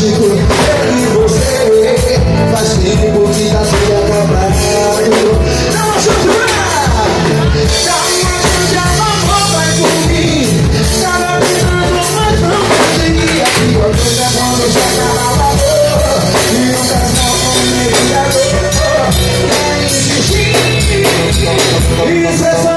romântico, eu e você. Faz tempo que tá tudo acabado. Não acho que dá uma chance, amor, vai por mim. Cada vez mais não conseguia. E a coisa quando já tá na boca. E o casal com o mediador. É insistir. Isso é só